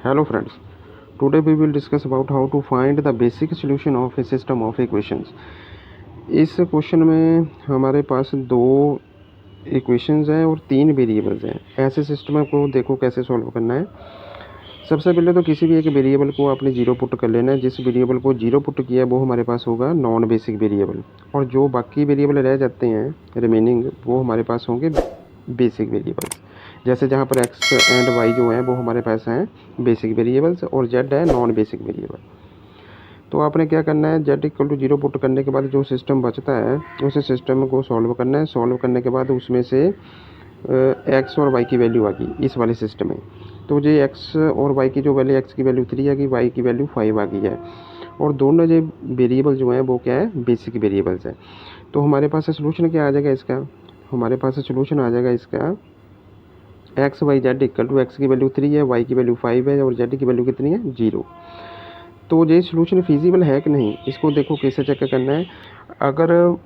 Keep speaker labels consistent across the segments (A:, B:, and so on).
A: Hello friends, today we will discuss about how to find the basic solution of a system of equations. इस question में हमारे पास दो equations हैं और तीन वेरिएबल्स हैं। ऐसे सिस्टम को देखो कैसे सॉल्व करना है। सबसे पहले तो किसी भी एक वेरिएबल को आपने जीरो पुट कर लेना है। जिस वेरिएबल को जीरो पुट किया वो हमारे पास होगा नॉन बेसिक वेरिएबल, और जो बाकी वेरिएबल रह जाते हैं रिमेनिंग वो हमारे पास होंगे बेसिक वेरिएबल्स। जैसे जहाँ पर x एंड y जो हैं वो हमारे पास हैं बेसिक वेरिएबल्स और z है नॉन बेसिक वेरिएबल। तो आपने क्या करना है, z equal to zero put करने के बाद जो सिस्टम बचता है उस सिस्टम को सॉल्व करना है। सॉल्व करने के बाद उसमें से x और y की वैल्यू आ गई इस वाले सिस्टम में। तो ये x और y की जो वैल्यू, x की वैल्यू 3 आ गई, y की वैल्यू 5 आ गई है, और दोनों जो वेरिएबल जो हैं वो क्या है, बेसिक वेरिएबल्स है। तो हमारे पास सोल्यूशन क्या आ जाएगा इसका, हमारे पास सोल्यूशन आ जाएगा इसका x y z equal to x की वैल्यू 3 है, वाई की वैल्यू 5 है और जेड की वैल्यू कितनी है, 0। तो ये सोल्यूशन फिजिबल है कि नहीं, इसको देखो कैसे चेक करना है। अगर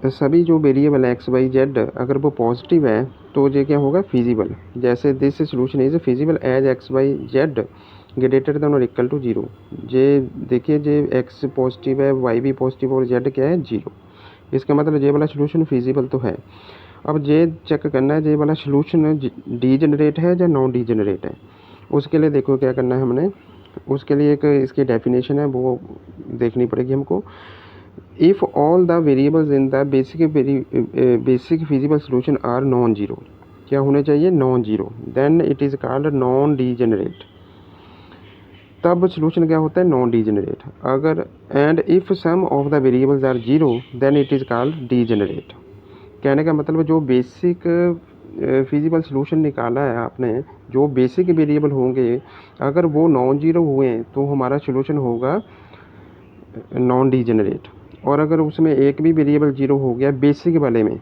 A: सभी जो वेरिएबल है एक्स वाई जेड अगर वो पॉजिटिव है तो ये क्या होगा, फिजिबल। जैसे this solution is feasible as x y z greater than और इक्वल टू 0। ये देखिए, ये एक्स पॉजिटिव है, वाई भी पॉजिटिव और जेड क्या है, 0। इसका मतलब ये वाला सोल्यूशन फिजिबल तो है। अब ये चेक करना है ये वाला सोल्यूशन डीजेनरेट है या नॉन डीजेनरेट है। उसके लिए देखो क्या करना है हमने, उसके लिए एक इसकी डेफिनेशन है वो देखनी पड़ेगी हमको। If all the variables in the basic feasible solution are non zero, क्या होने चाहिए, non zero, then it is called non degenerate. तब सोल्यूशन क्या होता है, नॉन डीजेनरेट। अगर and if some of the variables are zero then it is called degenerate. कहने का मतलब जो बेसिक फिजिबल सोल्यूशन निकाला है आपने, जो बेसिक वेरिएबल होंगे अगर वो नॉन जीरो हुए तो हमारा सोल्यूशन होगा नॉन डीजेनरेट। और अगर उसमें एक भी वेरिएबल जीरो हो गया बेसिक वाले में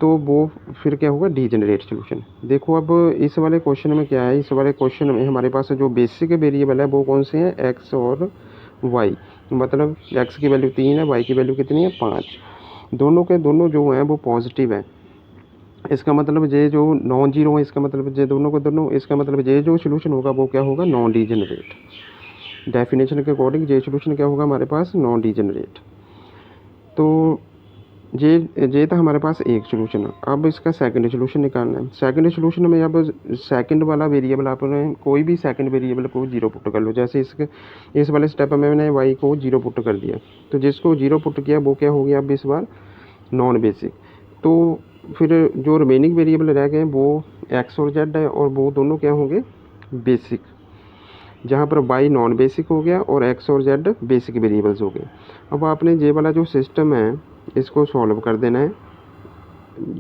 A: तो वो फिर क्या होगा, डीजेनरेट सोल्यूशन। देखो अब इस वाले क्वेश्चन में क्या है, इस वाले क्वेश्चन में हमारे पास जो बेसिक वेरिएबल है वो कौन से हैं, एक्स और वाई। मतलब एक्स की वैल्यू 3 है, वाई की वैल्यू कितनी है, 5। दोनों के दोनों जो हैं वो पॉजिटिव है। इसका मतलब ये जो नॉन जीरो है, इसका मतलब ये दोनों को दोनों, इसका मतलब ये जो सोल्यूशन होगा वो क्या होगा, नॉन डीजेनरेट। डेफिनेशन के अकॉर्डिंग ये सोल्यूशन क्या होगा हमारे पास, नॉन डीजेनरेट। तो ये था हमारे पास एक सोल्यूशन। अब इसका सेकंड सोल्यूशन निकालना है। सेकंड सोल्यूशन में अब सेकंड वाला वेरिएबल आपने कोई भी सेकंड वेरिएबल को जीरो पुट कर लो। जैसे इस वाले स्टेप में मैंने वाई को जीरो पुट कर दिया, तो जिसको जीरो पुट किया वो क्या हो गया, अब इस बार नॉन बेसिक। तो फिर जो रिमेनिंग वेरिएबल रह गए वो एक्स और जेड है, और वो दोनों क्या होंगे, बेसिक। जहाँ पर वाई नॉन बेसिक हो गया और एक्स और जेड बेसिक वेरिएबल्स हो गए। अब आपने ये वाला जो सिस्टम है इसको सॉल्व कर देना है,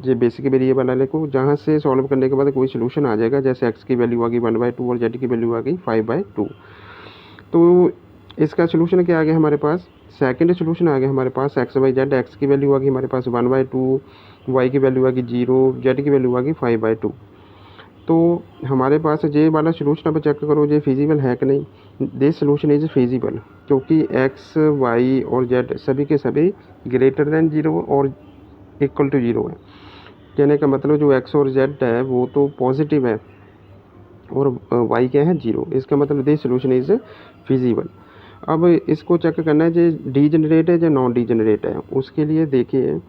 A: ये बेसिक वेरिएबल वाले को। जहाँ से सॉल्व करने के बाद कोई सोल्यूशन आ जाएगा, जैसे एक्स की वैल्यू आ गई 1/2 और जेड की वैल्यू आ गई 5/2। तो इसका सोल्यूशन क्या आ गया हमारे पास, सेकंड सोल्यूशन आ गया हमारे पास एक्स वाई जेड। एक्स की वैल्यू आ गई हमारे पास 1/2, वाई की वैल्यू आ गई 0, जेड की वैल्यू आ गई 5/2। तो हमारे पास ये वाला सोल्यूशन अब चेक करो ये फिजिबल है कि नहीं। दिस सोल्यूशन इज फिजिबल क्योंकि एक्स वाई और जेड सभी के सभी ग्रेटर देन 0 और इक्वल टू 0 है। कहने का मतलब जो एक्स और जेड है वो तो पॉजिटिव है और वाई क्या है, 0। इसका मतलब दिस सोल्यूशन इज फिजिबल। अब इसको चेक करना है जो डीजेनरेट है या नॉन डीजेनरेट है। उसके लिए देखिए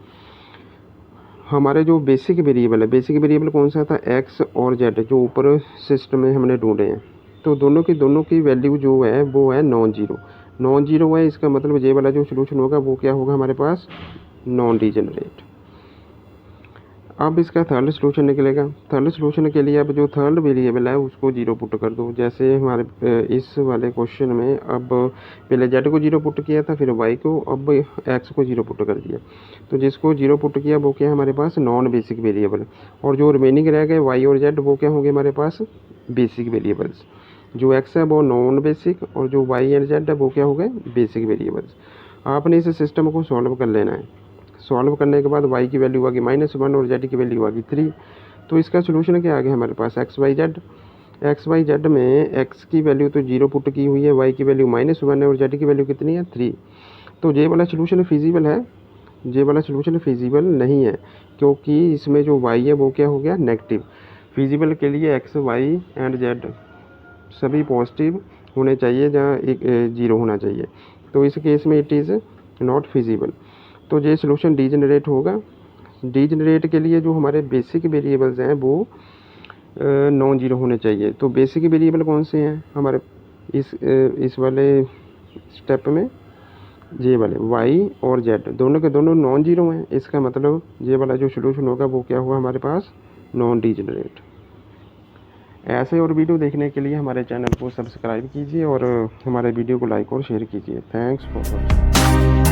A: हमारे जो बेसिक वेरिएबल है, बेसिक वेरिएबल कौन सा था, एक्स और जेड, जो ऊपर सिस्टम में हमने ढूंढे हैं। तो दोनों की वैल्यू जो है वो है नॉन जीरो। नॉन जीरो है, इसका मतलब ये वाला जो सोल्यूशन होगा वो क्या होगा हमारे पास, नॉन डीजेनरेट। अब इसका थर्ड सोल्यूशन निकलेगा। थर्ड सोल्यूशन के लिए अब जो थर्ड वेरिएबल है उसको जीरो पुट कर दो। जैसे हमारे इस वाले क्वेश्चन में अब पहले जेड को जीरो पुट किया था, फिर वाई को, अब एक्स को जीरो पुट कर दिया। तो जिसको जीरो पुट किया वो क्या है हमारे पास, नॉन बेसिक वेरिएबल। और जो रिमेनिंग रह गए वाई और जेड वो क्या होंगे हमारे पास, बेसिक वेरिएबल्स। जो एक्स है वो नॉन बेसिक और जो वाई एंड जेड है वो क्या हो गए, बेसिक वेरिएबल्स। आपने इस सिस्टम को सॉल्व कर लेना है। सॉल्व करने के बाद y की वैल्यू आ गई -1 और z की वैल्यू आ गई 3। तो इसका सोल्यूशन क्या आ गया हमारे पास, एक्स वाई जेड में x की वैल्यू तो जीरो पुट की हुई है, y की वैल्यू -1 है और z की वैल्यू कितनी है, 3। तो ये वाला सोल्यूशन फिजिबल है, ये वाला सोल्यूशन फिजिबल नहीं है क्योंकि इसमें जो y है वो क्या हो गया, नेगेटिव। फिजिबल के लिए एक्स वाई एंड जेड सभी पॉजिटिव होने चाहिए जहाँ एक 0 होना चाहिए। तो इस केस में इट इज़ नॉट फिजिबल। तो ये सोल्यूशन डीजेनरेट होगा। डीजेनरेट के लिए जो हमारे बेसिक वेरिएबल्स हैं वो नॉन जीरो होने चाहिए। तो बेसिक वेरिएबल कौन से हैं हमारे इस वाले स्टेप में? ये वाले y और z दोनों के दोनों नॉन जीरो हैं। इसका मतलब ये वाला जो सोल्यूशन होगा वो क्या हुआ हमारे पास? Non degenerate. ऐसे और वीडियो देखने के लिए हमारे चैनल को सब्सक्राइब कीजिए और हमारे वीडियो को लाइक और शेयर कीजिए। Thanks for watching.